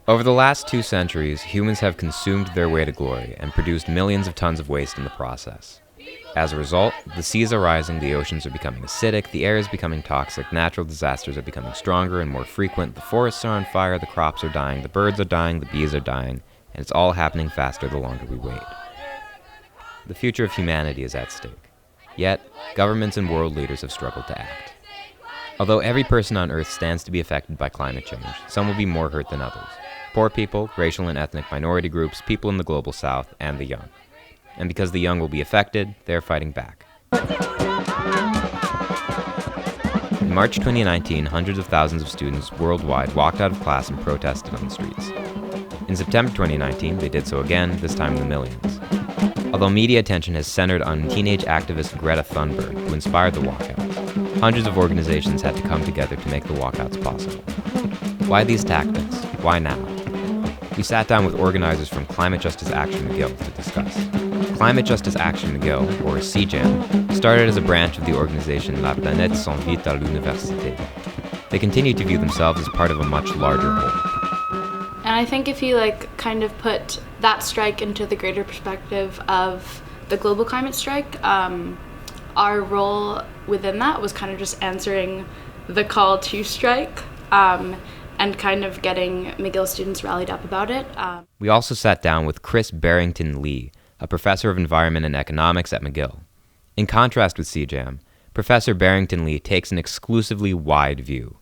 Over the last 2 centuries, humans have consumed their way to glory and produced millions of tons of waste in the process. As a result, the seas are rising, the oceans are becoming acidic, the air is becoming toxic, natural disasters are becoming stronger and more frequent, the forests are on fire, the crops are dying, the birds are dying, the bees are dying, and it's all happening faster the longer we wait. The future of humanity is at stake. Yet, governments and world leaders have struggled to act. Although every person on Earth stands to be affected by climate change, some will be more hurt than others. Poor people, racial and ethnic minority groups, people in the global south, and the young. And because the young will be affected, they're fighting back. In March 2019, hundreds of thousands of students worldwide walked out of class and protested on the streets. In September 2019, they did so again, this time in the millions. Although media attention has centered on teenage activist Greta Thunberg, who inspired the walkouts, hundreds of organizations had to come together to make the walkouts possible. Why these tactics? Why now? We sat down with organizers from Climate Justice Action McGill to discuss. Climate Justice Action McGill, or CJAM, started as a branch of the organization La Planète s'invite à l'université. They continue to view themselves as part of a much larger whole. And I think if you kind of put that strike into the greater perspective of the global climate strike, our role within that was kind of just answering the call to strike, and kind of getting McGill students rallied up about it. We also sat down with Barrington-Leigh, a professor of environment and economics at McGill. In contrast with CJAM, Professor Barrington-Leigh takes an exclusively wide view.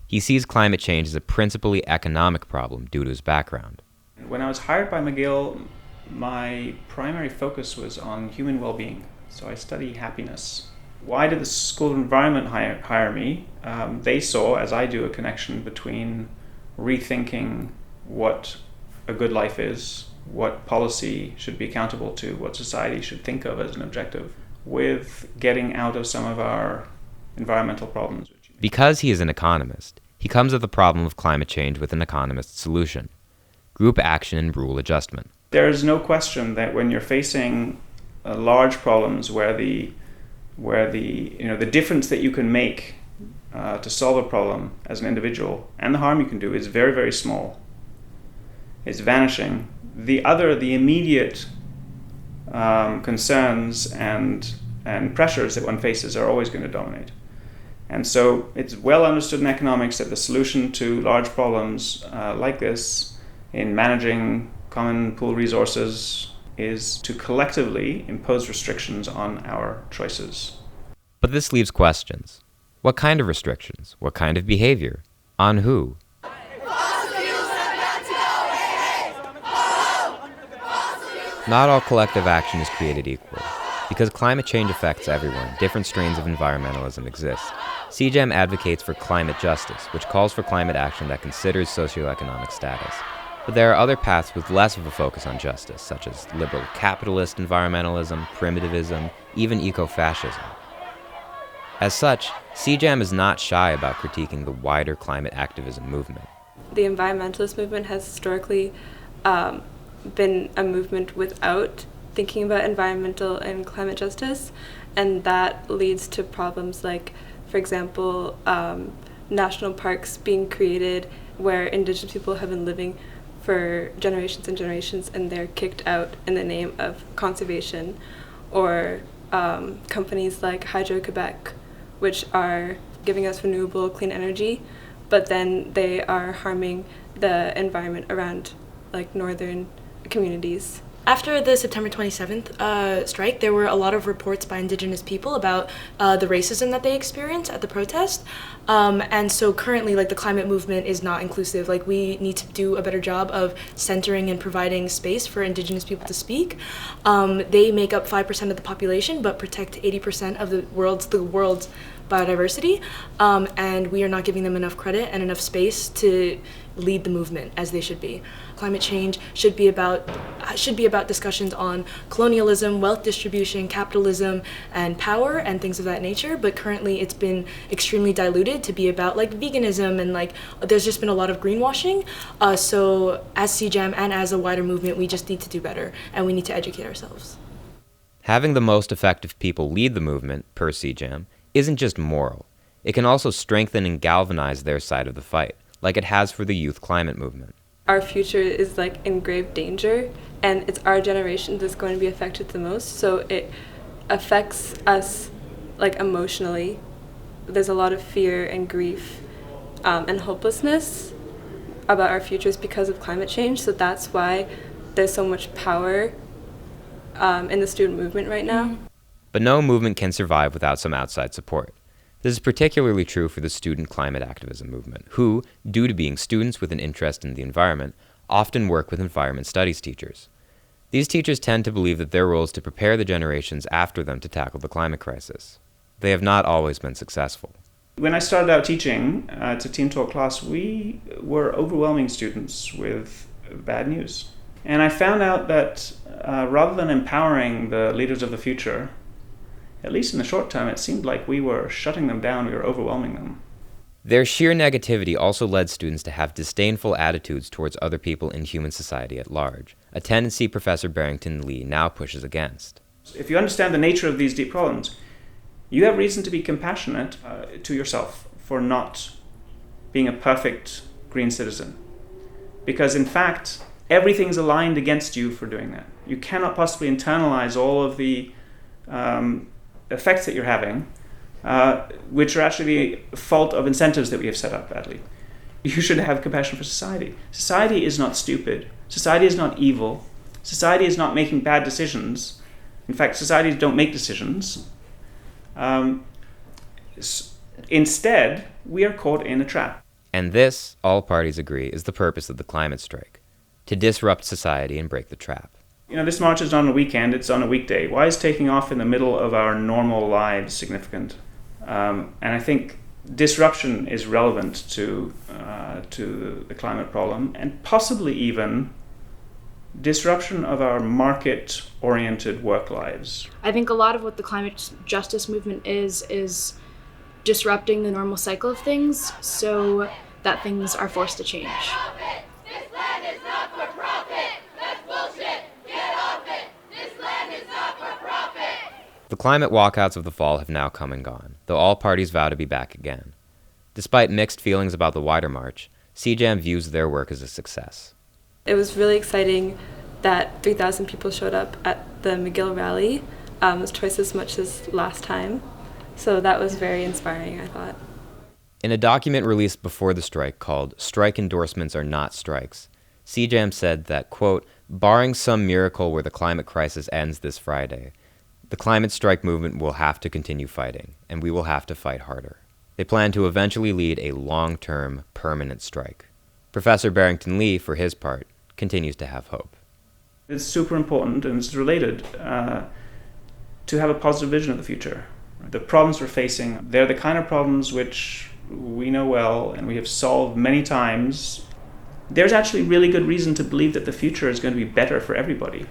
He sees climate change as a principally economic problem due to his background. When I was hired by McGill, my primary focus was on human well-being. So I study happiness. Why did the School of Environment hire me? They saw, as I do, a connection between rethinking what a good life is, what policy should be accountable to, what society should think of as an objective, with getting out of some of our environmental problems. Because he is an economist, he comes at the problem of climate change with an economist's solution: group action and rule adjustment. There is no question that when you're facing large problems where the difference that you can make to solve a problem as an individual and the harm you can do is very, very small. It's vanishing. The immediate concerns and pressures that one faces are always going to dominate. And so it's well understood in economics that the solution to large problems like this in managing common pool resources is to collectively impose restrictions on our choices. But this leaves questions. What kind of restrictions? What kind of behavior? On who? Not all collective action is created equal. Because climate change affects everyone, different strains of environmentalism exist. CJAM advocates for climate justice, which calls for climate action that considers socioeconomic status. But there are other paths with less of a focus on justice, such as liberal capitalist environmentalism, primitivism, even eco-fascism. As such, CJAM is not shy about critiquing the wider climate activism movement. The environmentalist movement has historically been a movement without thinking about environmental and climate justice, and that leads to problems like, for example, national parks being created where indigenous people have been living for generations and generations, and they're kicked out in the name of conservation, or companies like Hydro-Quebec, which are giving us renewable clean energy, but then they are harming the environment around northern communities. After the September 27th strike, there were a lot of reports by Indigenous people about the racism that they experienced at the protest. And so currently, the climate movement is not inclusive. We need to do a better job of centering and providing space for Indigenous people to speak. They make up 5% of the population, but protect 80% of the world's biodiversity. And we are not giving them enough credit and enough space to lead the movement as they should be. Climate change should be about discussions on colonialism, wealth distribution, capitalism, and power, and things of that nature. But currently, it's been extremely diluted to be about veganism, and there's just been a lot of greenwashing. So as CJAM and as a wider movement, we just need to do better, and we need to educate ourselves. Having the most effective people lead the movement, per CJAM, isn't just moral. It can also strengthen and galvanize their side of the fight, like it has for the youth climate movement. Our future is like in grave danger, and it's our generation that's going to be affected the most, so it affects us like emotionally. There's a lot of fear and grief and hopelessness about our futures because of climate change, so that's why there's so much power in the student movement right now. But no movement can survive without some outside support. This is particularly true for the student climate activism movement, who, due to being students with an interest in the environment, often work with environment studies teachers. These teachers tend to believe that their role is to prepare the generations after them to tackle the climate crisis. They have not always been successful. When I started out teaching to Team Talk class, we were overwhelming students with bad news. And I found out that rather than empowering the leaders of the future, at least in the short term, it seemed like we were shutting them down, we were overwhelming them. Their sheer negativity also led students to have disdainful attitudes towards other people in human society at large, a tendency Professor Barrington-Leigh now pushes against. If you understand the nature of these deep problems, you have reason to be compassionate to yourself for not being a perfect green citizen. Because in fact, everything's aligned against you for doing that. You cannot possibly internalize all of the effects that you're having, which are actually the fault of incentives that we have set up badly. You should have compassion for society. Society is not stupid. Society is not evil. Society is not making bad decisions. In fact, societies don't make decisions. Instead, we are caught in a trap. And this, all parties agree, is the purpose of the climate strike: to disrupt society and break the trap. You know, this march is on a weekend, it's on a weekday. Why is taking off in the middle of our normal lives significant? And I think disruption is relevant to the climate problem, and possibly even disruption of our market-oriented work lives. I think a lot of what the climate justice movement is disrupting the normal cycle of things so that things are forced to change. This land is not for profit. That's bullshit. Get off it. This land is not for profit. The climate walkouts of the fall have now come and gone, though all parties vow to be back again. Despite mixed feelings about the wider march, CJAM views their work as a success. It was really exciting that 3,000 people showed up at the McGill rally. It was twice as much as last time. So that was very inspiring, I thought. In a document released before the strike called "Strike Endorsements Are Not Strikes," CJAM said that, quote, "barring some miracle where the climate crisis ends this Friday, the climate strike movement will have to continue fighting, and we will have to fight harder." They plan to eventually lead a long-term, permanent strike. Professor Barrington-Leigh, for his part, continues to have hope. It's super important, and it's related, to have a positive vision of the future. The problems we're facing, they're the kind of problems which we know well and we have solved many times. There's actually really good reason to believe that the future is going to be better for everybody.